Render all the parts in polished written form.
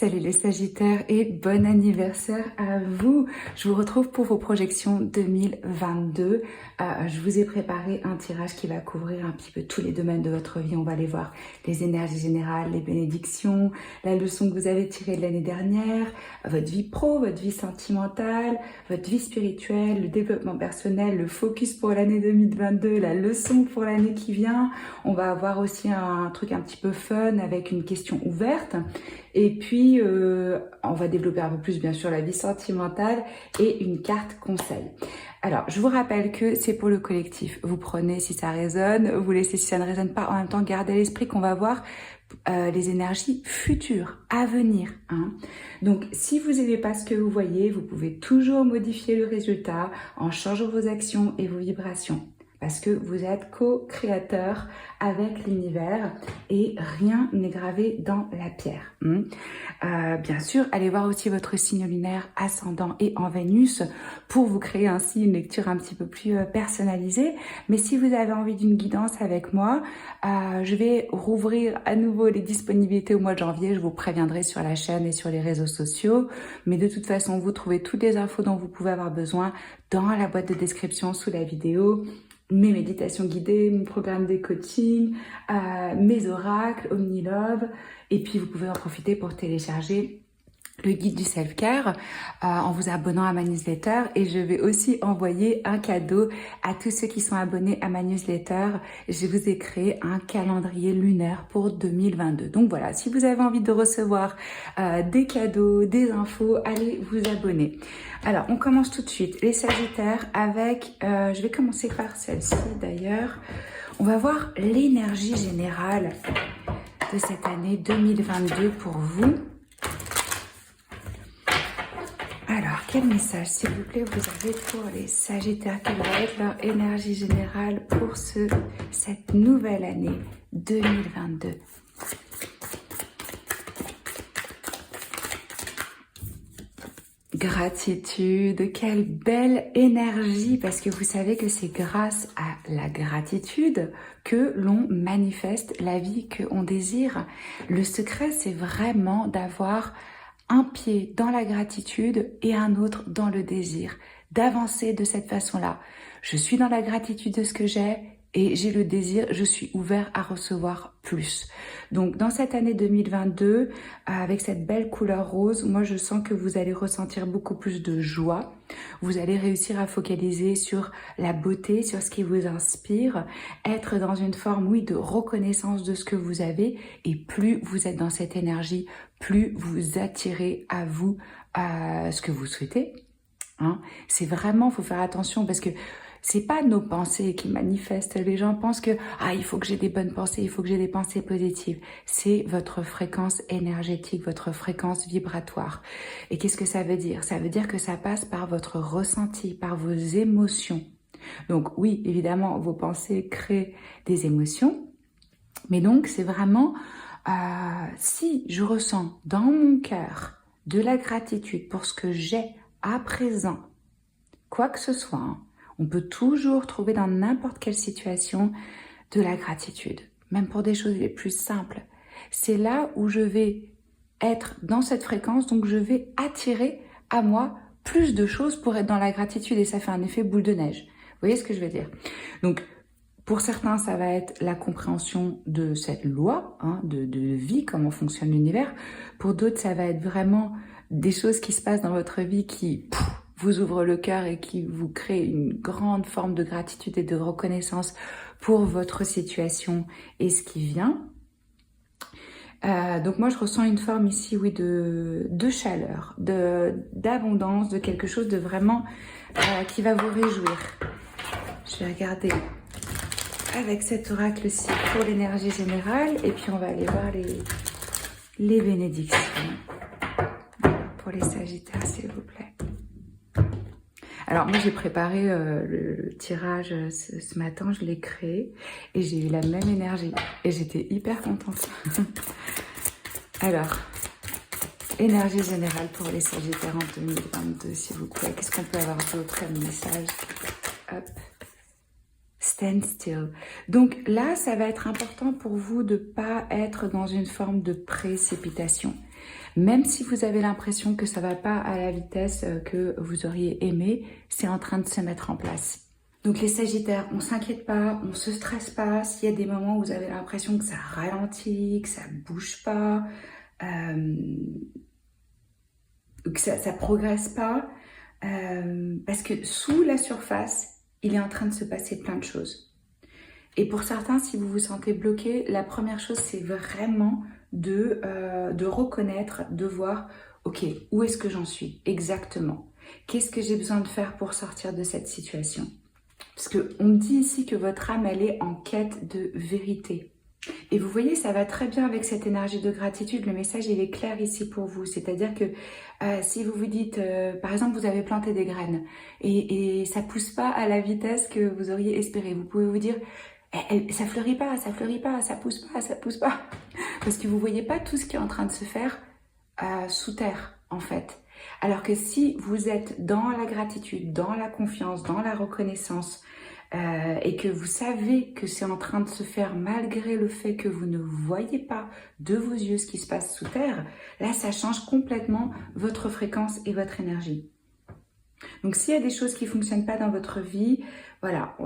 Salut les Sagittaires et bon anniversaire à vous. Je vous retrouve pour vos projections 2022. Je vous ai préparé un tirage qui va couvrir un petit peu tous les domaines de votre vie. On va aller voir les énergies générales, les bénédictions, la leçon que vous avez tirée de l'année dernière, votre vie pro, votre vie sentimentale, votre vie spirituelle, le développement personnel, le focus pour l'année 2022, la leçon pour l'année qui vient. On va avoir aussi un truc un petit peu fun avec une question ouverte. Et puis, on va développer un peu plus, bien sûr, la vie sentimentale et une carte conseil. Alors, je vous rappelle que c'est pour le collectif. Vous prenez si ça résonne, vous laissez si ça ne résonne pas. En même temps, gardez à l'esprit qu'on va voir les énergies futures, à venir. Hein. Donc, si vous n'aimez pas ce que vous voyez, vous pouvez toujours modifier le résultat en changeant vos actions et vos vibrations. Parce que vous êtes co-créateur avec l'univers et rien n'est gravé dans la pierre. Bien sûr, allez voir aussi votre signe lunaire ascendant et en Vénus pour vous créer ainsi une lecture un petit peu plus personnalisée. Mais si vous avez envie d'une guidance avec moi, je vais rouvrir à nouveau les disponibilités au mois de janvier. Je vous préviendrai sur la chaîne et sur les réseaux sociaux. Mais de toute façon, vous trouvez toutes les infos dont vous pouvez avoir besoin dans la boîte de description sous la vidéo. Mes méditations guidées, mon programme des coachings, mes oracles, OmniLove. Et puis, vous pouvez en profiter pour télécharger le guide du self-care en vous abonnant à ma newsletter. Et je vais aussi envoyer un cadeau à tous ceux qui sont abonnés à ma newsletter. Je vous ai créé un calendrier lunaire pour 2022. Donc voilà, si vous avez envie de recevoir des cadeaux, des infos, allez vous abonner. Alors, on commence tout de suite. Les Sagittaires avec... je vais commencer par celle-ci d'ailleurs. On va voir l'énergie générale de cette année 2022 pour vous. Alors, quel message, s'il vous plaît, vous avez pour les Sagittaires? Quelle va être leur énergie générale pour cette nouvelle année 2022? Gratitude, quelle belle énergie, parce que vous savez que c'est grâce à la gratitude que l'on manifeste la vie qu'on désire. Le secret, c'est vraiment d'avoir un pied dans la gratitude et un autre dans le désir, d'avancer de cette façon-là. Je suis dans la gratitude de ce que j'ai et j'ai le désir, je suis ouvert à recevoir plus. Donc dans cette année 2022, avec cette belle couleur rose, moi je sens que vous allez ressentir beaucoup plus de joie. Vous allez réussir à focaliser sur la beauté, sur ce qui vous inspire, être dans une forme, oui, de reconnaissance de ce que vous avez. Et plus vous êtes dans cette énergie, plus vous attirez à vous ce que vous souhaitez. Hein. C'est vraiment, faut faire attention parce que c'est pas nos pensées qui manifestent. Les gens pensent que il faut que j'ai des bonnes pensées, il faut que j'ai des pensées positives. C'est votre fréquence énergétique, votre fréquence vibratoire. Et qu'est-ce que ça veut dire? Ça veut dire que ça passe par votre ressenti, par vos émotions. Donc oui, évidemment, vos pensées créent des émotions. Mais donc, c'est vraiment si je ressens dans mon cœur de la gratitude pour ce que j'ai à présent, quoi que ce soit, hein, on peut toujours trouver dans n'importe quelle situation de la gratitude, même pour des choses les plus simples. C'est là où je vais être dans cette fréquence, donc je vais attirer à moi plus de choses pour être dans la gratitude et ça fait un effet boule de neige. Vous voyez ce que je veux dire? Donc, pour certains, ça va être la compréhension de cette loi hein, de vie, comment fonctionne l'univers. Pour d'autres, ça va être vraiment des choses qui se passent dans votre vie qui vous ouvrent le cœur et qui vous créent une grande forme de gratitude et de reconnaissance pour votre situation et ce qui vient. Donc moi, je ressens une forme ici, oui, de chaleur, d'abondance, de quelque chose de vraiment qui va vous réjouir. Je vais regarder avec cet oracle-ci pour l'énergie générale et puis on va aller voir les bénédictions pour les Sagittaires, s'il vous plaît. Alors moi j'ai préparé le tirage ce matin, je l'ai créé et j'ai eu la même énergie et j'étais hyper contente. Alors, énergie générale pour les Sagittaires en 2022, s'il vous plaît. Qu'est-ce qu'on peut avoir d'autre comme message? Hop. Stand still. Donc là, ça va être important pour vous de ne pas être dans une forme de précipitation, Même si vous avez l'impression que ça va pas à la vitesse que vous auriez aimé, c'est en train de se mettre en place. Donc les Sagittaires, on s'inquiète pas, on se stresse pas. S'il y a des moments où vous avez l'impression que ça ralentit, que ça bouge pas, que ça progresse pas, parce que sous la surface, il est en train de se passer plein de choses. Et pour certains, si vous vous sentez bloqué, la première chose, c'est vraiment de reconnaître, de voir, ok, où est-ce que j'en suis exactement? Qu'est-ce que j'ai besoin de faire pour sortir de cette situation? Parce qu'on me dit ici que votre âme, elle est en quête de vérité. Et vous voyez, ça va très bien avec cette énergie de gratitude. Le message, il est clair ici pour vous. C'est-à-dire que si vous vous dites, par exemple, vous avez planté des graines et ça pousse pas à la vitesse que vous auriez espéré. Vous pouvez vous dire, ça fleurit pas, ça fleurit pas, ça pousse pas, ça pousse pas. Parce que vous voyez pas tout ce qui est en train de se faire sous terre, en fait. Alors que si vous êtes dans la gratitude, dans la confiance, dans la reconnaissance, et que vous savez que c'est en train de se faire malgré le fait que vous ne voyez pas de vos yeux ce qui se passe sous terre, là ça change complètement votre fréquence et votre énergie. Donc s'il y a des choses qui ne fonctionnent pas dans votre vie, voilà,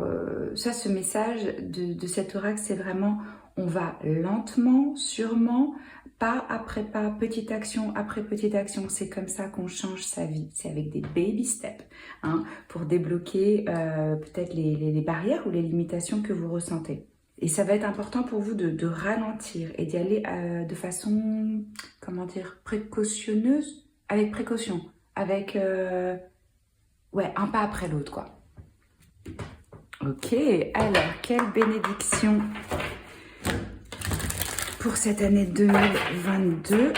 ça ce message de cet oracle, c'est vraiment on va lentement, sûrement, pas après pas, petite action après petite action. C'est comme ça qu'on change sa vie. C'est avec des baby steps hein, pour débloquer peut-être les barrières ou les limitations que vous ressentez. Et ça va être important pour vous de ralentir et d'y aller de façon, comment dire, précautionneuse, avec précaution, avec, ouais, un pas après l'autre, quoi. Ok, alors, quelle bénédiction pour cette année 2022.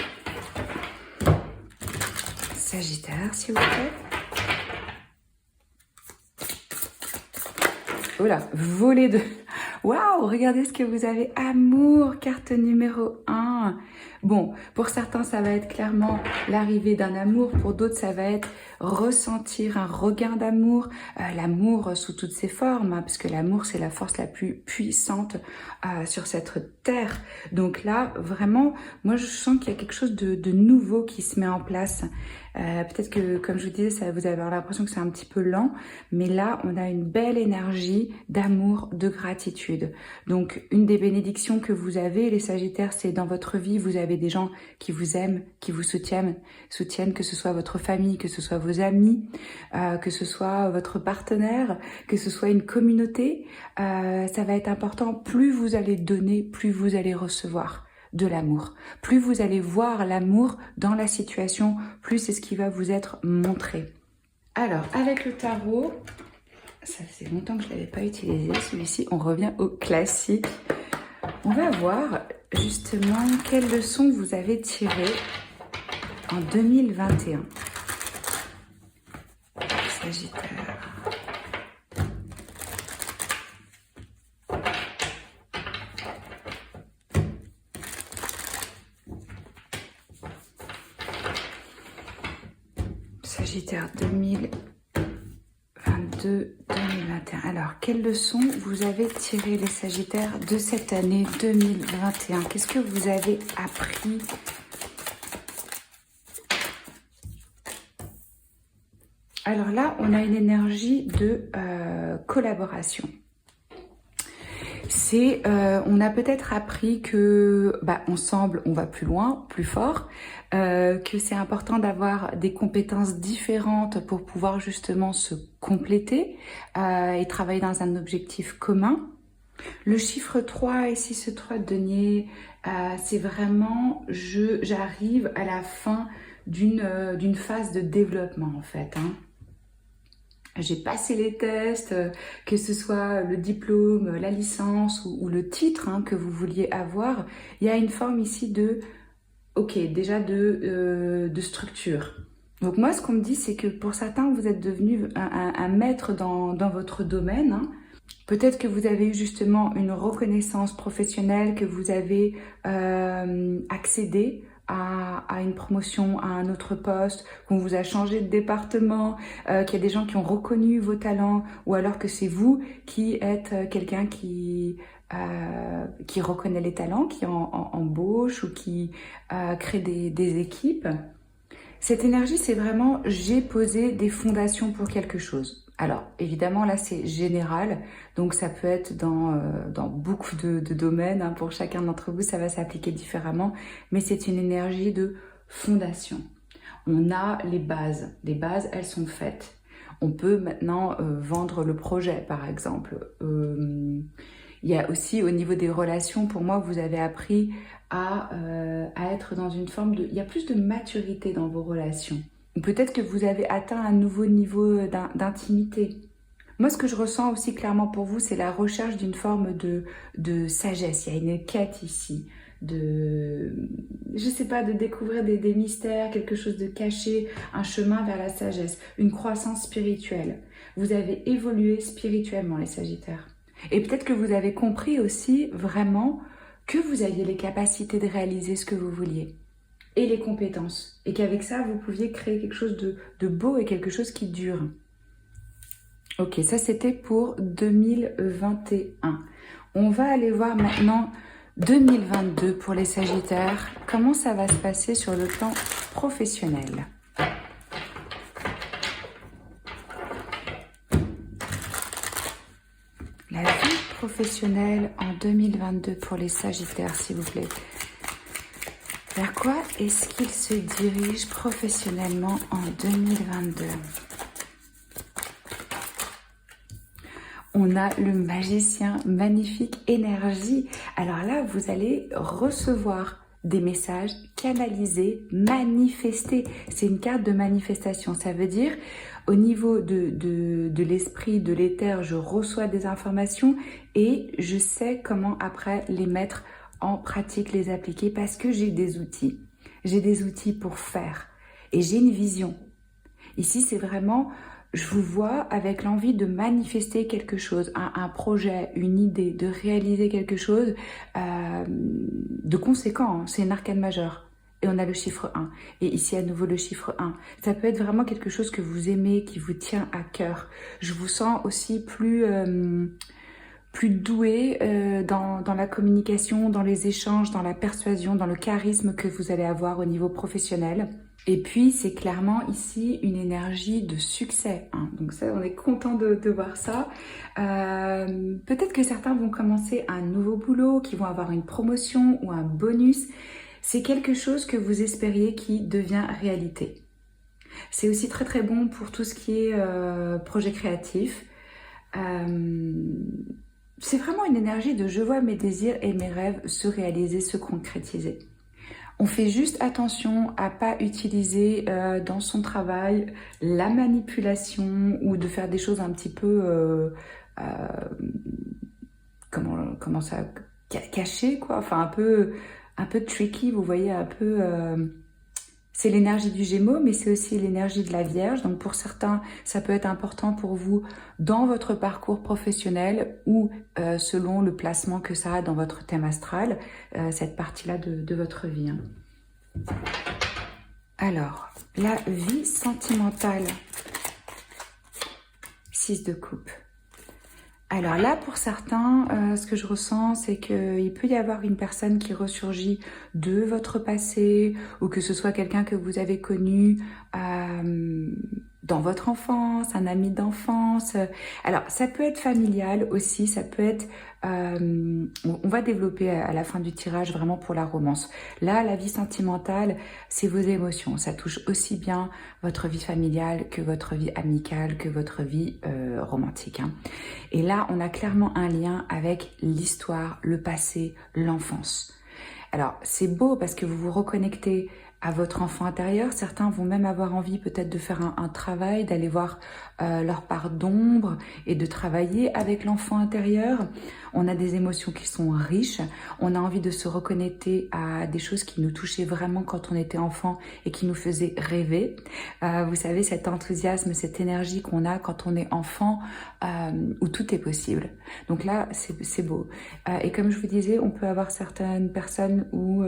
Sagittaire, s'il vous plaît. Oh là, volet de... Waouh, regardez ce que vous avez. Amour, carte numéro 1. Bon, pour certains, ça va être clairement l'arrivée d'un amour. Pour d'autres, ça va être ressentir un regain d'amour. L'amour sous toutes ses formes, hein, parce que l'amour, c'est la force la plus puissante sur cette terre. Donc là, vraiment, moi, je sens qu'il y a quelque chose de nouveau qui se met en place. Peut-être que, comme je vous disais, ça, vous avez l'impression que c'est un petit peu lent, mais là, on a une belle énergie d'amour, de gratitude. Donc, une des bénédictions que vous avez, les Sagittaires, c'est dans votre vie, vous avez des gens qui vous aiment, qui vous soutiennent, que ce soit votre famille, que ce soit vos amis, que ce soit votre partenaire, que ce soit une communauté. Ça va être important. Plus vous allez donner, plus vous allez recevoir de l'amour. Plus vous allez voir l'amour dans la situation, plus c'est ce qui va vous être montré. Alors, avec le tarot, ça fait longtemps que je ne l'avais pas utilisé, celui-ci, on revient au classique. On va voir justement quelles leçons vous avez tirées en 2021. Sagittaire. Sagittaire 2022-2021. Alors, quelles leçons vous avez tirées les Sagittaires de cette année 2021? Qu'est-ce que vous avez appris? Alors là, on a une énergie de collaboration. On a peut-être appris que ensemble on va plus loin, plus fort, que c'est important d'avoir des compétences différentes pour pouvoir justement se compléter et travailler dans un objectif commun. Le chiffre 3, ici ce 3 de denier, c'est vraiment j'arrive à la fin d'une phase de développement en fait. Hein. J'ai passé les tests, que ce soit le diplôme, la licence ou le titre hein, que vous vouliez avoir. Il y a une forme ici de, déjà de structure. Donc moi, ce qu'on me dit, c'est que pour certains, vous êtes devenu un maître dans votre domaine. Hein. Peut-être que vous avez eu justement une reconnaissance professionnelle, que vous avez accédé à une promotion, à un autre poste, qu'on vous a changé de département, qu'il y a des gens qui ont reconnu vos talents, ou alors que c'est vous qui êtes quelqu'un qui qui reconnaît les talents, qui embauche ou qui crée des équipes. Cette énergie, c'est vraiment j'ai posé des fondations pour quelque chose. Alors, évidemment, là, c'est général, donc ça peut être dans beaucoup de domaines. Hein. Pour chacun d'entre vous, ça va s'appliquer différemment, mais c'est une énergie de fondation. On a les bases. Les bases, elles sont faites. On peut maintenant vendre le projet, par exemple. Il y a aussi, au niveau des relations, pour moi, vous avez appris à être dans une forme de... Il y a plus de maturité dans vos relations. Peut-être que vous avez atteint un nouveau niveau d'intimité. Moi, ce que je ressens aussi clairement pour vous, c'est la recherche d'une forme de sagesse. Il y a une quête ici je sais pas, de découvrir des mystères, quelque chose de caché, un chemin vers la sagesse, une croissance spirituelle. Vous avez évolué spirituellement, les Sagittaires. Et peut-être que vous avez compris aussi vraiment que vous aviez les capacités de réaliser ce que vous vouliez et les compétences. Et qu'avec ça, vous pouviez créer quelque chose de beau et quelque chose qui dure. Ok, ça c'était pour 2021. On va aller voir maintenant 2022 pour les Sagittaires. Comment ça va se passer sur le plan professionnel ? La vie professionnelle en 2022 pour les Sagittaires, s'il vous plaît. Vers quoi est-ce qu'ils se dirigent professionnellement en 2022 ? On a le magicien, magnifique énergie. Alors là, vous allez recevoir des messages, canaliser, manifester. C'est une carte de manifestation. Ça veut dire, au niveau de l'esprit, de l'éther, je reçois des informations et je sais comment après les mettre en pratique, les appliquer parce que j'ai des outils. J'ai des outils pour faire et j'ai une vision. Ici, c'est vraiment... Je vous vois avec l'envie de manifester quelque chose, un projet, une idée, de réaliser quelque chose de conséquent. Hein. C'est une arcane majeure. Et on a le chiffre 1. Et ici, à nouveau, le chiffre 1. Ça peut être vraiment quelque chose que vous aimez, qui vous tient à cœur. Je vous sens aussi plus doué dans la communication, dans les échanges, dans la persuasion, dans le charisme que vous allez avoir au niveau professionnel. Et puis, c'est clairement ici une énergie de succès. Hein. Donc ça, on est content de voir ça. Peut-être que certains vont commencer un nouveau boulot, qui vont avoir une promotion ou un bonus. C'est quelque chose que vous espériez qui devient réalité. C'est aussi très très bon pour tout ce qui est projet créatif. C'est vraiment une énergie de je vois mes désirs et mes rêves se réaliser, se concrétiser. On fait juste attention à pas utiliser dans son travail la manipulation ou de faire des choses un petit peu comment ça cachées quoi, enfin un peu tricky, vous voyez, un peu c'est l'énergie du Gémeaux, mais c'est aussi l'énergie de la Vierge. Donc pour certains, ça peut être important pour vous dans votre parcours professionnel ou selon le placement que ça a dans votre thème astral, cette partie-là de votre vie. Hein. Alors, la vie sentimentale. 6 de coupe. Alors là, pour certains, ce que je ressens, c'est qu'il peut y avoir une personne qui ressurgit de votre passé ou que ce soit quelqu'un que vous avez connu dans votre enfance, un ami d'enfance. Alors, ça peut être familial aussi, ça peut être... on va développer à la fin du tirage vraiment pour la romance. Là, la vie sentimentale, c'est vos émotions. Ça touche aussi bien votre vie familiale que votre vie amicale, que votre vie romantique. Hein. Et là, on a clairement un lien avec l'histoire, le passé, l'enfance. Alors, c'est beau parce que vous vous reconnectez à votre enfant intérieur. Certains vont même avoir envie peut-être de faire un travail, d'aller voir leur part d'ombre et de travailler avec l'enfant intérieur. On a des émotions qui sont riches. On a envie de se reconnecter à des choses qui nous touchaient vraiment quand on était enfant et qui nous faisaient rêver. Vous savez, cet enthousiasme, cette énergie qu'on a quand on est enfant, où tout est possible. Donc là, c'est beau. Et comme je vous disais, on peut avoir certaines personnes où...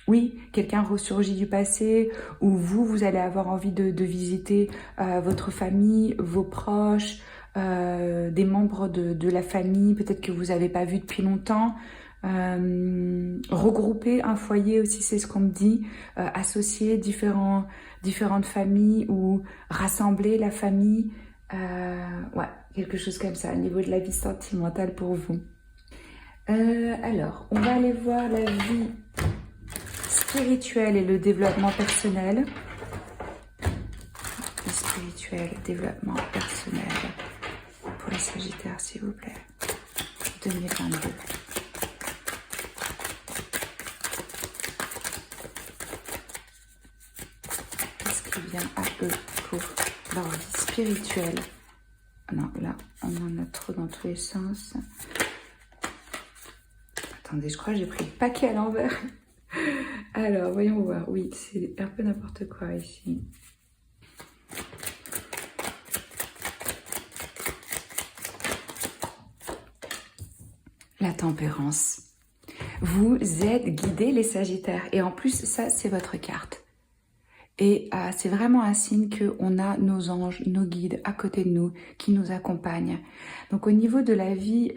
Oui, quelqu'un ressurgit du passé, ou vous allez avoir envie de visiter votre famille, vos proches, des membres de la famille, peut-être que vous n'avez pas vu depuis longtemps. Regrouper un foyer aussi, c'est ce qu'on me dit, associer différentes familles ou rassembler la famille. Ouais, quelque chose comme ça, au niveau de la vie sentimentale pour vous. Alors, on va aller voir la vie spirituelle et le développement personnel. Vie spirituelle, développement personnel. Pour les Sagittaires, s'il vous plaît. 2022. Qu'est-ce qui vient à eux pour leur vie spirituelle? Non, là, on en a trop dans tous les sens. Attendez, je crois que j'ai pris le paquet à l'envers. Alors, voyons voir. Oui, c'est un peu n'importe quoi ici. La tempérance. Vous êtes guidés, les Sagittaires. Et en plus, ça, c'est votre carte. Et c'est vraiment un signe qu'on a nos anges, nos guides à côté de nous, qui nous accompagnent. Donc au niveau de la vie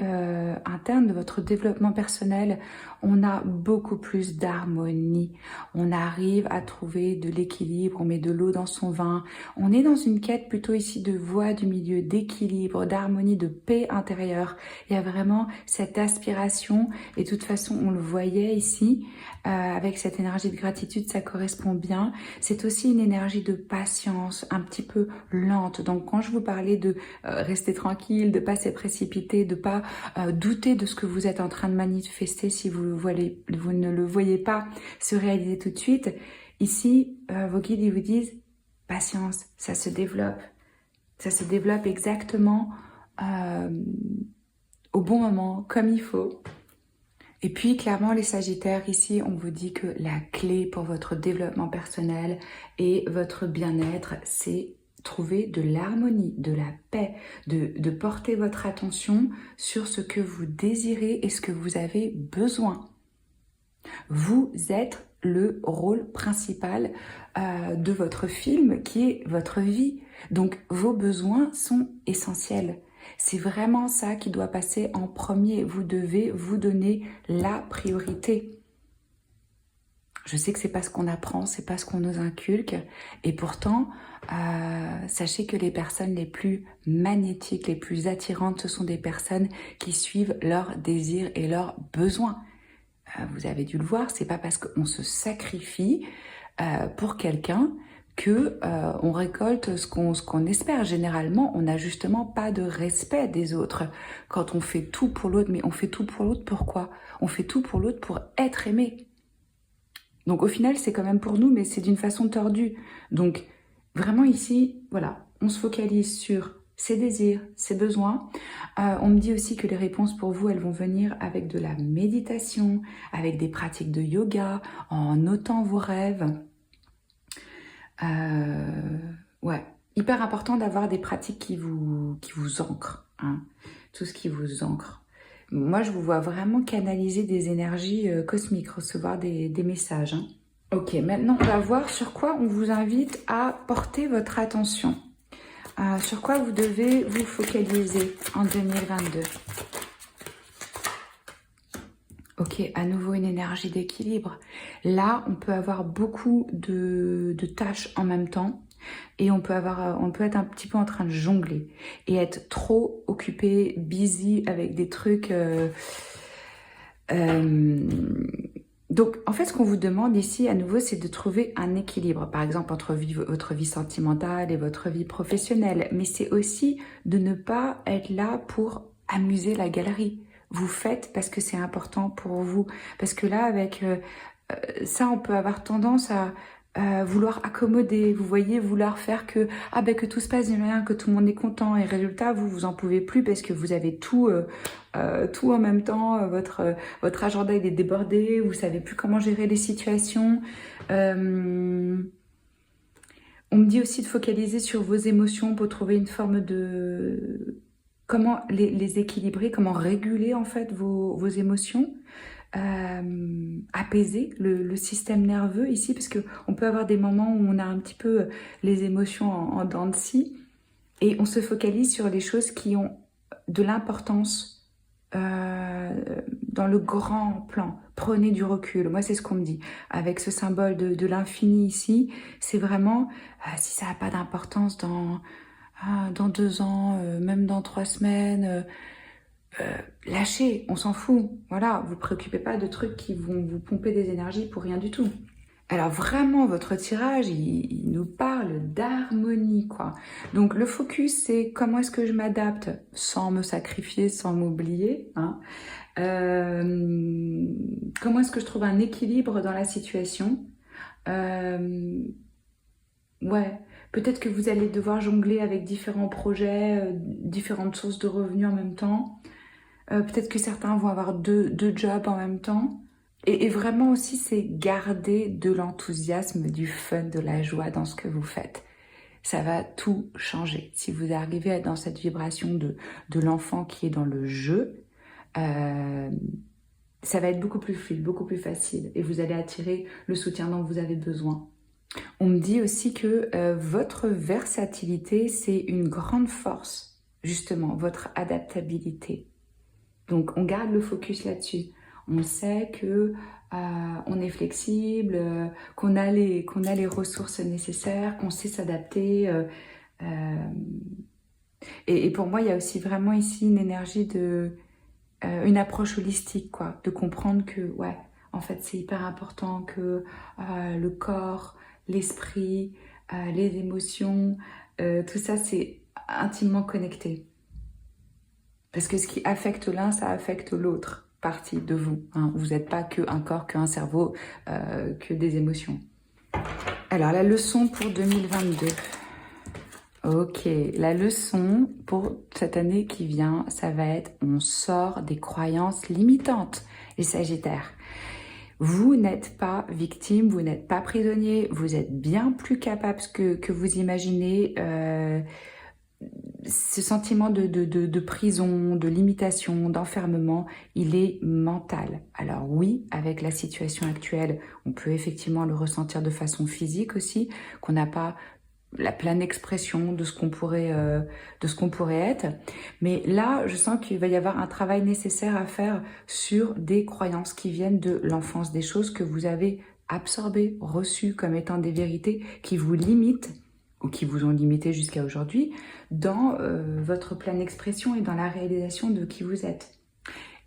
interne, de votre développement personnel, on a beaucoup plus d'harmonie. On arrive à trouver de l'équilibre, on met de l'eau dans son vin. On est dans une quête plutôt ici de voie du milieu, d'équilibre, d'harmonie, de paix intérieure. Il y a vraiment cette aspiration, et de toute façon on le voyait ici, avec cette énergie de gratitude, ça correspond bien. C'est aussi une énergie de patience, un petit peu lente. Donc quand je vous parlais de rester tranquille, de pas se précipiter, de pas douter de ce que vous êtes en train de manifester si vous ne le voyez pas se réaliser tout de suite, ici vos guides ils vous disent patience, ça se développe. Ça se développe exactement au bon moment, comme il faut. Et puis, clairement, les Sagittaires, ici, on vous dit que la clé pour votre développement personnel et votre bien-être, c'est trouver de l'harmonie, de la paix, de porter votre attention sur ce que vous désirez et ce que vous avez besoin. Vous êtes le rôle principal de votre film qui est votre vie. Donc, vos besoins sont essentiels. C'est vraiment ça qui doit passer en premier. Vous devez vous donner la priorité. Je sais que c'est pas ce qu'on apprend, c'est pas ce qu'on nous inculque. Et pourtant, sachez que les personnes les plus magnétiques, les plus attirantes, ce sont des personnes qui suivent leurs désirs et leurs besoins. Vous avez dû le voir, c'est pas parce qu'on se sacrifie pour quelqu'un que on récolte ce qu'on espère. Généralement, on n'a justement pas de respect des autres quand on fait tout pour l'autre. Mais on fait tout pour l'autre pourquoi? On fait tout pour l'autre pour être aimé. Donc au final, c'est quand même pour nous, mais c'est d'une façon tordue. Donc vraiment ici, voilà, on se focalise sur ses désirs, ses besoins. On me dit aussi que les réponses pour vous, elles vont venir avec de la méditation, avec des pratiques de yoga, en notant vos rêves. Ouais, hyper important d'avoir des pratiques qui vous ancrent, hein, tout ce qui vous ancre. Moi, je vous vois vraiment canaliser des énergies cosmiques, recevoir des messages. Hein. Ok, maintenant, on va voir sur quoi on vous invite à porter votre attention. Sur quoi vous devez vous focaliser en 2022. Ok, à nouveau une énergie d'équilibre. Là, on peut avoir beaucoup de tâches en même temps et on peut être un petit peu en train de jongler et être trop occupé, busy avec des trucs. Donc, en fait, ce qu'on vous demande ici, à nouveau, c'est de trouver un équilibre, par exemple, entre votre vie sentimentale et votre vie professionnelle. Mais c'est aussi de ne pas être là pour amuser la galerie. Vous faites parce que c'est important pour vous. Parce que là, avec ça, on peut avoir tendance à vouloir accommoder, vous voyez, vouloir faire que que tout se passe bien, que tout le monde est content. Et résultat, vous en pouvez plus parce que vous avez tout en même temps. Votre agenda, il est débordé. Vous savez plus comment gérer les situations. On me dit aussi de focaliser sur vos émotions pour trouver une forme de... Comment les équilibrer, comment réguler en fait vos émotions. apaiser le système nerveux ici, parce qu'on peut avoir des moments où on a un petit peu les émotions en dents de scie, et on se focalise sur les choses qui ont de l'importance dans le grand plan. Prenez du recul. Moi, c'est ce qu'on me dit. Avec ce symbole de l'infini ici, c'est vraiment, si ça n'a pas d'importance dans 2 ans, même dans 3 semaines, lâchez, on s'en fout. Voilà, vous ne vous préoccupez pas de trucs qui vont vous pomper des énergies pour rien du tout. Alors vraiment, votre tirage, il nous parle d'harmonie, quoi. Donc le focus, c'est comment est-ce que je m'adapte sans me sacrifier, sans m'oublier, hein. Comment est-ce que je trouve un équilibre dans la situation. Ouais, peut-être que vous allez devoir jongler avec différents projets, différentes sources de revenus en même temps. Peut-être que certains vont avoir deux jobs en même temps. Et vraiment aussi, c'est garder de l'enthousiasme, du fun, de la joie dans ce que vous faites. Ça va tout changer. Si vous arrivez à être dans cette vibration de l'enfant qui est dans le jeu, ça va être beaucoup plus fluide, beaucoup plus facile. Et vous allez attirer le soutien dont vous avez besoin. On me dit aussi que votre versatilité, c'est une grande force, justement, votre adaptabilité. Donc, on garde le focus là-dessus. On sait que on est flexible, qu'on a les ressources nécessaires, qu'on sait s'adapter. Et pour moi, il y a aussi vraiment ici une énergie une approche holistique, quoi, de comprendre que, ouais, en fait, c'est hyper important que le corps, l'esprit, les émotions, tout ça, c'est intimement connecté. Parce que ce qui affecte l'un, ça affecte l'autre partie de vous, hein. Vous n'êtes pas qu'un corps, qu'un cerveau, que des émotions. Alors, la leçon pour 2022. Ok, la leçon pour cette année qui vient, ça va être on sort des croyances limitantes, les Sagittaires. Vous n'êtes pas victime, vous n'êtes pas prisonnier, vous êtes bien plus capable que vous imaginez. Ce sentiment de prison, de limitation, d'enfermement, il est mental. Alors oui, avec la situation actuelle, on peut effectivement le ressentir de façon physique aussi, qu'on n'a pas la pleine expression de ce qu'on pourrait être. Mais là, je sens qu'il va y avoir un travail nécessaire à faire sur des croyances qui viennent de l'enfance, des choses que vous avez absorbées, reçues comme étant des vérités qui vous limitent ou qui vous ont limité jusqu'à aujourd'hui dans votre pleine expression et dans la réalisation de qui vous êtes.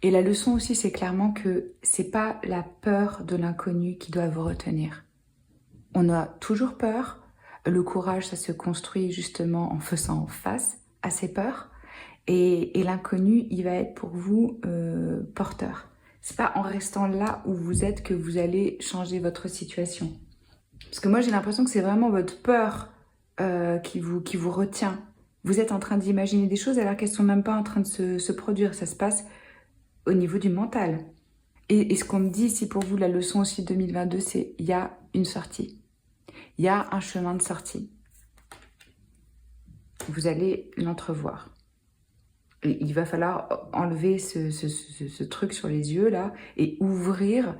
Et la leçon aussi, c'est clairement que c'est pas la peur de l'inconnu qui doit vous retenir. On a toujours peur. Le courage, ça se construit justement en faisant face à ces peurs. Et l'inconnu, il va être pour vous porteur. C'est pas en restant là où vous êtes que vous allez changer votre situation. Parce que moi, j'ai l'impression que c'est vraiment votre peur qui vous retient. Vous êtes en train d'imaginer des choses alors qu'elles ne sont même pas en train de se produire. Ça se passe au niveau du mental. Et ce qu'on me dit ici pour vous, la leçon aussi 2022, c'est il y a une sortie. Il y a un chemin de sortie. Vous allez l'entrevoir. Et il va falloir enlever ce truc sur les yeux là et ouvrir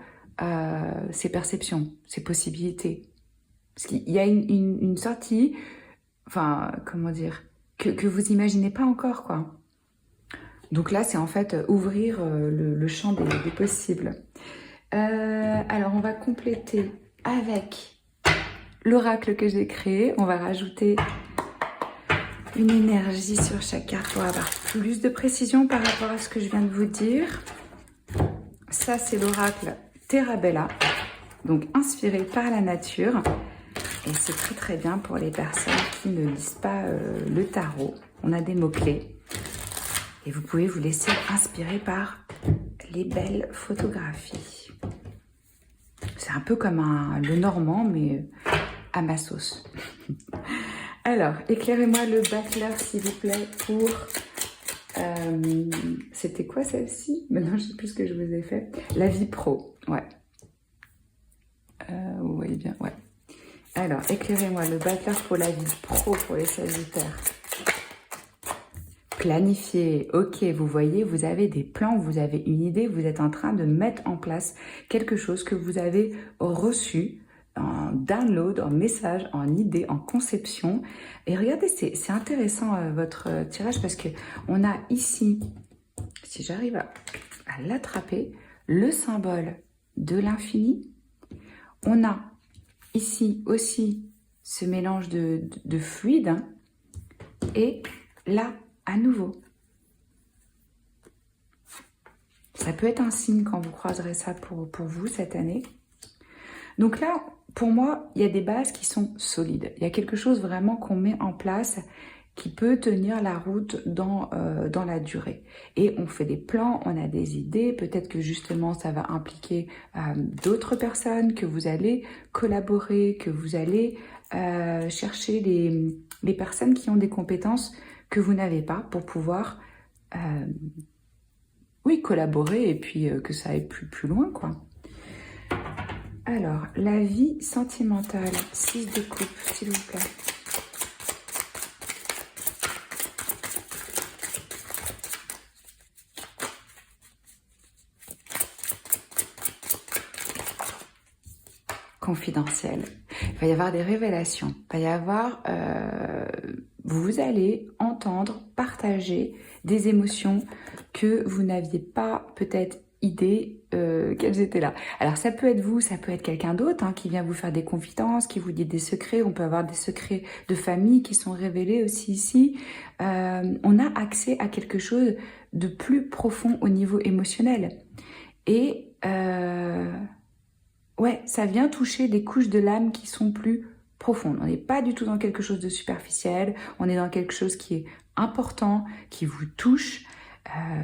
ses perceptions, ses possibilités. Parce qu'il y a une sortie, enfin, comment dire, que vous imaginez pas encore, quoi. Donc là, c'est en fait ouvrir le champ des possibles. Alors, on va compléter avec l'oracle que j'ai créé. On va rajouter une énergie sur chaque carte pour avoir plus de précision par rapport à ce que je viens de vous dire. Ça, c'est l'oracle Terra Bella, donc inspiré par la nature. Et c'est très très bien pour les personnes qui ne lisent pas le tarot. On a des mots-clés. Et vous pouvez vous laisser inspirer par les belles photographies. C'est un peu comme le normand, mais à ma sauce. Alors, éclairez-moi le bachelor, s'il vous plaît, pour... C'était quoi celle-ci? Maintenant, je ne sais plus ce que je vous ai fait. La vie pro, ouais. Vous voyez bien, ouais. Alors, éclairez-moi le bachelor pour la vie pro pour les Sagittaires. Planifier, ok, vous voyez, vous avez des plans, vous avez une idée, vous êtes en train de mettre en place quelque chose que vous avez reçu en download, en message, en idée, en conception. Et regardez, c'est intéressant votre tirage parce que on a ici, si j'arrive à l'attraper, le symbole de l'infini. On a ici aussi ce mélange de fluide hein, et là, à nouveau. Ça peut être un signe quand vous croiserez ça pour vous cette année. Donc là, pour moi, il y a des bases qui sont solides. Il y a quelque chose vraiment qu'on met en place qui peut tenir la route dans la durée. Et on fait des plans, on a des idées, peut-être que justement ça va impliquer d'autres personnes, que vous allez collaborer, que vous allez chercher les personnes qui ont des compétences que vous n'avez pas pour pouvoir oui, collaborer et puis que ça aille plus loin, quoi. Alors, la vie sentimentale, 6 de coupe, s'il vous plaît. Confidentiel. Il va y avoir des révélations. Il va y avoir... vous allez entendre, partager des émotions que vous n'aviez pas peut-être idée qu'elles étaient là. Alors ça peut être vous, ça peut être quelqu'un d'autre hein, qui vient vous faire des confidences, qui vous dit des secrets. On peut avoir des secrets de famille qui sont révélés aussi ici. On a accès à quelque chose de plus profond au niveau émotionnel. Et ouais, ça vient toucher des couches de l'âme qui sont plus profondes. On n'est pas du tout dans quelque chose de superficiel, on est dans quelque chose qui est important, qui vous touche.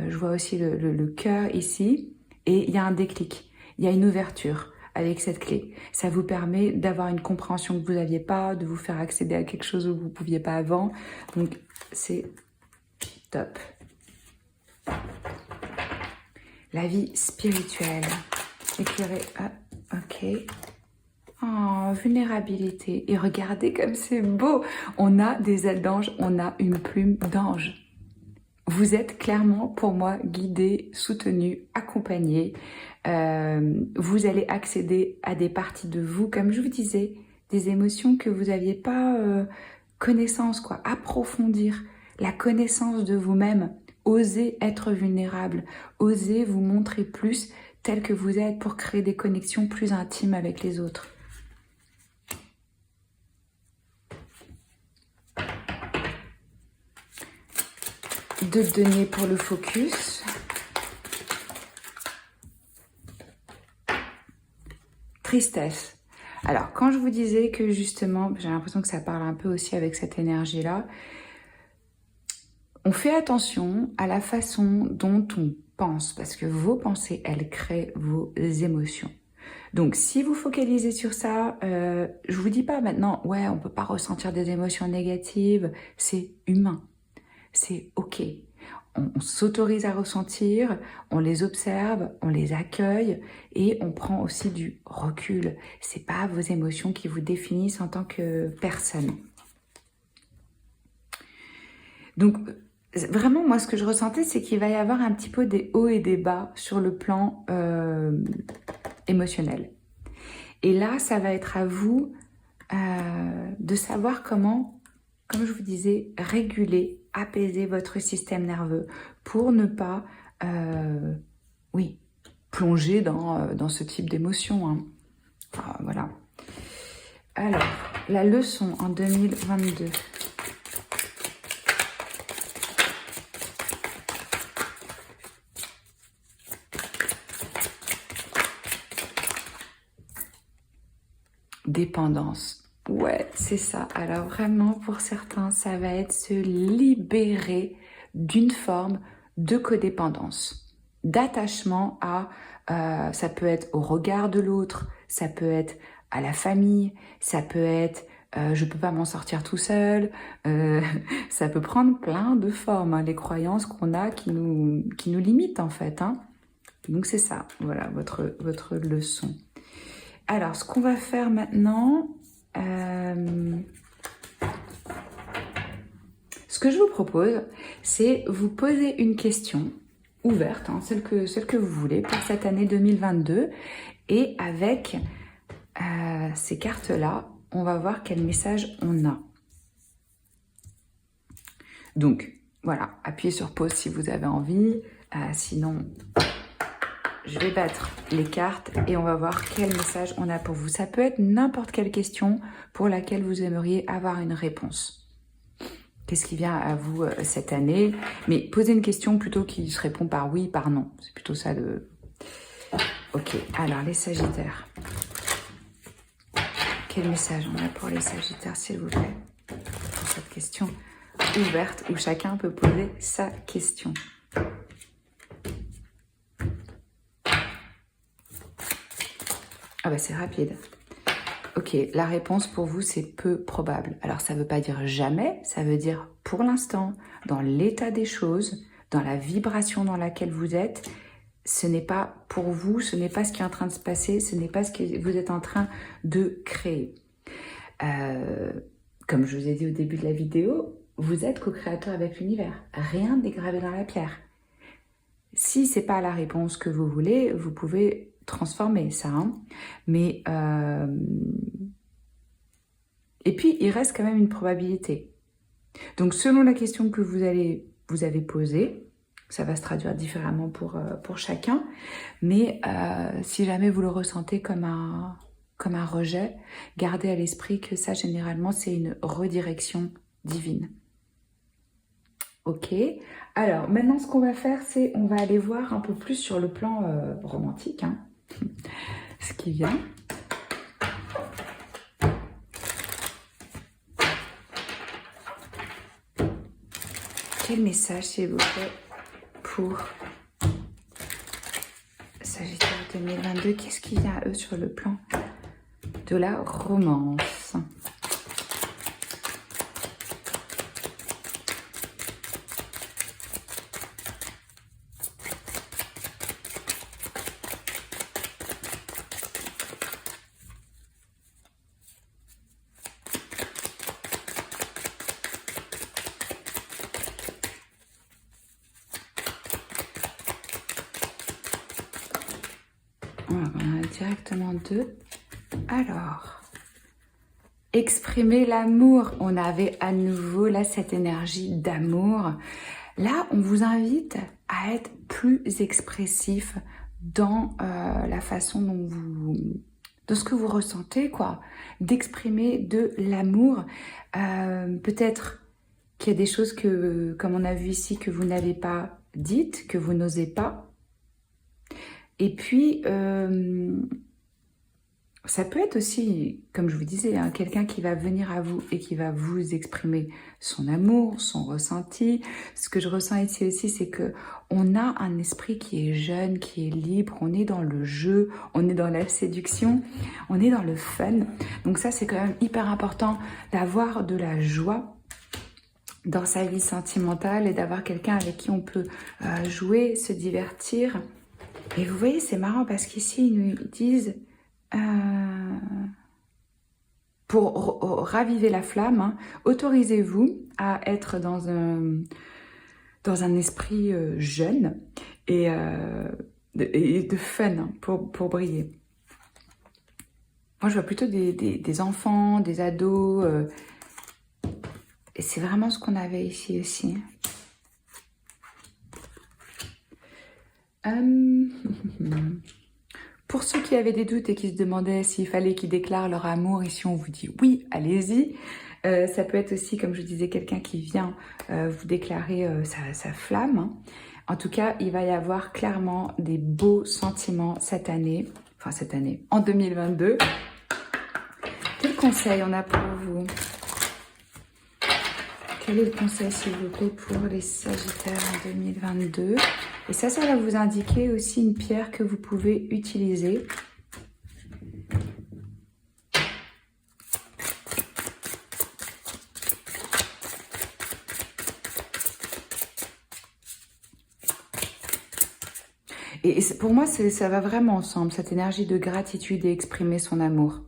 Je vois aussi le cœur ici, et il y a un déclic, il y a une ouverture avec cette clé. Ça vous permet d'avoir une compréhension que vous n'aviez pas, de vous faire accéder à quelque chose où vous ne pouviez pas avant. Donc, c'est top. La vie spirituelle, éclairée. Ah, ok. Oh, vulnérabilité. Et regardez comme c'est beau. On a des ailes d'ange, on a une plume d'ange. Vous êtes clairement, pour moi, guidé, soutenu, accompagné. Vous allez accéder à des parties de vous, comme je vous disais, des émotions que vous n'aviez pas connaissance, quoi. Approfondir la connaissance de vous-même. Osez être vulnérable. Osez vous montrer plus tel que vous êtes pour créer des connexions plus intimes avec les autres. De deniers pour le focus. Tristesse. Alors, quand je vous disais que justement, j'ai l'impression que ça parle un peu aussi avec cette énergie-là, on fait attention à la façon dont on pense, parce que vos pensées, elles créent vos émotions. Donc, si vous focalisez sur ça, je vous dis pas maintenant, ouais, on peut pas ressentir des émotions négatives, c'est humain. C'est ok. On s'autorise à ressentir, on les observe, on les accueille et on prend aussi du recul. C'est pas vos émotions qui vous définissent en tant que personne. Donc, vraiment, moi, ce que je ressentais, c'est qu'il va y avoir un petit peu des hauts et des bas sur le plan émotionnel. Et là, ça va être à vous de savoir comment, comme je vous disais, réguler, apaiser votre système nerveux pour ne pas, oui, plonger dans ce type d'émotion. Hein. Enfin, voilà. Alors, la leçon en 2022. Dépendance. Ouais, c'est ça. Alors vraiment, pour certains, ça va être se libérer d'une forme de codépendance, d'attachement à, ça peut être au regard de l'autre, ça peut être à la famille, ça peut être je peux pas m'en sortir tout seul, ça peut prendre plein de formes, hein, les croyances qu'on a qui nous limitent en fait. Hein. Donc c'est ça, voilà votre leçon. Alors, ce qu'on va faire maintenant, Ce que je vous propose, c'est vous poser une question ouverte, hein, celle que vous voulez pour cette année 2022. Et avec ces cartes-là, on va voir quel message on a. Donc, voilà, appuyez sur pause si vous avez envie. Sinon, je vais battre les cartes et on va voir quel message on a pour vous. Ça peut être n'importe quelle question pour laquelle vous aimeriez avoir une réponse. Qu'est-ce qui vient à vous cette année? Mais posez une question plutôt qui se répond par oui, par non. C'est plutôt ça le... Ok, alors les Sagittaires. Quel message on a pour les Sagittaires, s'il vous plaît? Pour cette question ouverte où chacun peut poser sa question. Ah bah c'est rapide. Ok, la réponse pour vous, c'est peu probable. Alors, ça ne veut pas dire jamais, ça veut dire pour l'instant, dans l'état des choses, dans la vibration dans laquelle vous êtes, ce n'est pas pour vous, ce n'est pas ce qui est en train de se passer, ce n'est pas ce que vous êtes en train de créer. Comme je vous ai dit au début de la vidéo, vous êtes co-créateur avec l'univers. Rien n'est gravé dans la pierre. Si ce n'est pas la réponse que vous voulez, vous pouvez transformer ça, hein. Mais et puis il reste quand même une probabilité. Donc selon la question que vous avez posée, ça va se traduire différemment pour chacun, mais si jamais vous le ressentez comme un rejet, gardez à l'esprit que ça généralement c'est une redirection divine. Ok, alors maintenant ce qu'on va faire, c'est on va aller voir un peu plus sur le plan romantique, hein, ce qui vient. Quel message, s'il vous plaît, pour Sagittaire 2022? Qu'est-ce qui vient à eux sur le plan de la romance? On en a directement deux. Alors, exprimer l'amour. On avait à nouveau là cette énergie d'amour. Là, on vous invite à être plus expressif dans la façon dont de ce que vous ressentez, quoi. D'exprimer de l'amour. Peut-être qu'il y a des choses que, comme on a vu ici, que vous n'avez pas dites, que vous n'osez pas. Et puis, ça peut être aussi, comme je vous disais, hein, quelqu'un qui va venir à vous et qui va vous exprimer son amour, son ressenti. Ce que je ressens ici aussi, c'est que on a un esprit qui est jeune, qui est libre. On est dans le jeu, on est dans la séduction, on est dans le fun. Donc ça, c'est quand même hyper important d'avoir de la joie dans sa vie sentimentale et d'avoir quelqu'un avec qui on peut jouer, se divertir. Et vous voyez, c'est marrant parce qu'ici, ils nous disent, pour raviver la flamme, hein, autorisez-vous à être dans un esprit jeune et de fun, hein, pour briller. Moi, je vois plutôt des enfants, des ados, et c'est vraiment ce qu'on avait ici aussi. Pour ceux qui avaient des doutes et qui se demandaient s'il fallait qu'ils déclarent leur amour, ici on vous dit oui, allez-y. Ça peut être aussi, comme je disais, quelqu'un qui vient vous déclarer sa flamme, hein. En tout cas, il va y avoir clairement des beaux sentiments cette année, en 2022. Quel conseil on a pour vous? Quel est le conseil, s'il vous plaît, pour les Sagittaires en 2022? Et ça va vous indiquer aussi une pierre que vous pouvez utiliser. Et pour moi, ça va vraiment ensemble, cette énergie de gratitude et exprimer son amour.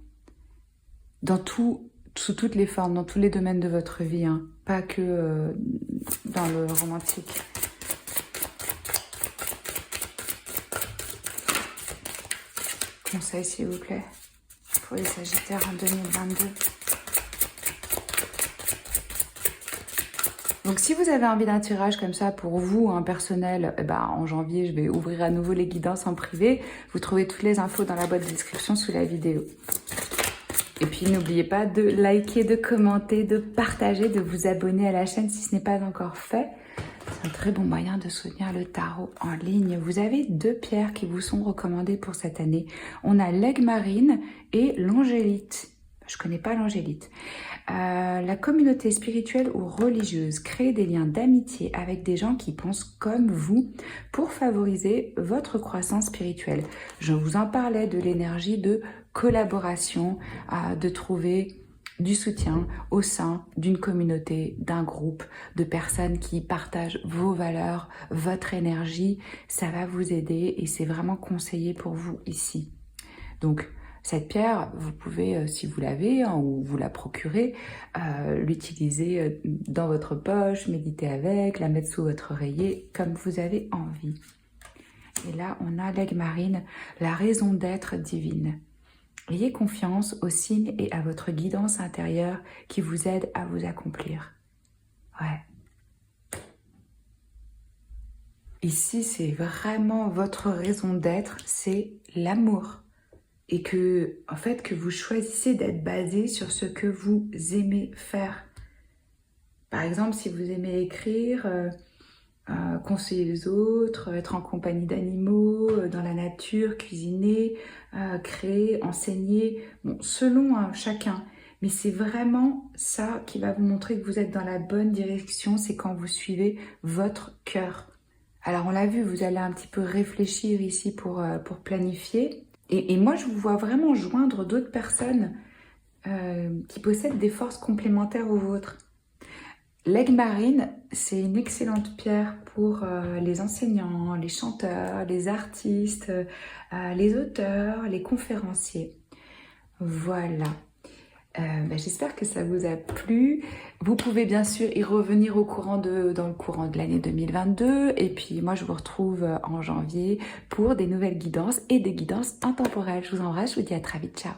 Dans tout sous toutes les formes, dans tous les domaines de votre vie, hein, pas que dans le romantique. Conseil, s'il vous plaît, pour les Sagittaires en 2022. Donc, si vous avez envie d'un tirage comme ça pour vous, un personnel, en janvier, je vais ouvrir à nouveau les guidances en privé. Vous trouvez toutes les infos dans la boîte de description sous la vidéo. Et puis, n'oubliez pas de liker, de commenter, de partager, de vous abonner à la chaîne si ce n'est pas encore fait. C'est un très bon moyen de soutenir le tarot en ligne. Vous avez 2 pierres qui vous sont recommandées pour cette année. On a l'aigle marine et l'angélite. Je connais pas l'angélite. La communauté spirituelle ou religieuse crée des liens d'amitié avec des gens qui pensent comme vous pour favoriser votre croissance spirituelle. Je vous en parlais de l'énergie de collaboration, de trouver du soutien au sein d'une communauté, d'un groupe de personnes qui partagent vos valeurs, votre énergie. Ça va vous aider et c'est vraiment conseillé pour vous ici. Donc, cette pierre, vous pouvez, si vous l'avez ou vous la procurez, l'utiliser dans votre poche, méditer avec, la mettre sous votre oreiller, comme vous avez envie. Et là, on a l'aigle marine, la raison d'être divine. Ayez confiance aux signes et à votre guidance intérieure qui vous aide à vous accomplir. Ouais. Ici, c'est vraiment votre raison d'être, c'est l'amour. Et que, en fait, que vous choisissez d'être basé sur ce que vous aimez faire. Par exemple, si vous aimez écrire, conseiller les autres, être en compagnie d'animaux, dans la nature, cuisiner, créer, enseigner, bon, selon chacun. Mais c'est vraiment ça qui va vous montrer que vous êtes dans la bonne direction, c'est quand vous suivez votre cœur. Alors on l'a vu, vous allez un petit peu réfléchir ici pour planifier. Et moi, je vous vois vraiment joindre d'autres personnes qui possèdent des forces complémentaires aux vôtres. L'aigle marine, c'est une excellente pierre pour les enseignants, les chanteurs, les artistes, les auteurs, les conférenciers. Voilà. J'espère que ça vous a plu. Vous pouvez bien sûr y revenir dans le courant de l'année 2022. Et puis moi, je vous retrouve en janvier pour des nouvelles guidances et des guidances intemporelles. Je vous embrasse, je vous dis à très vite. Ciao.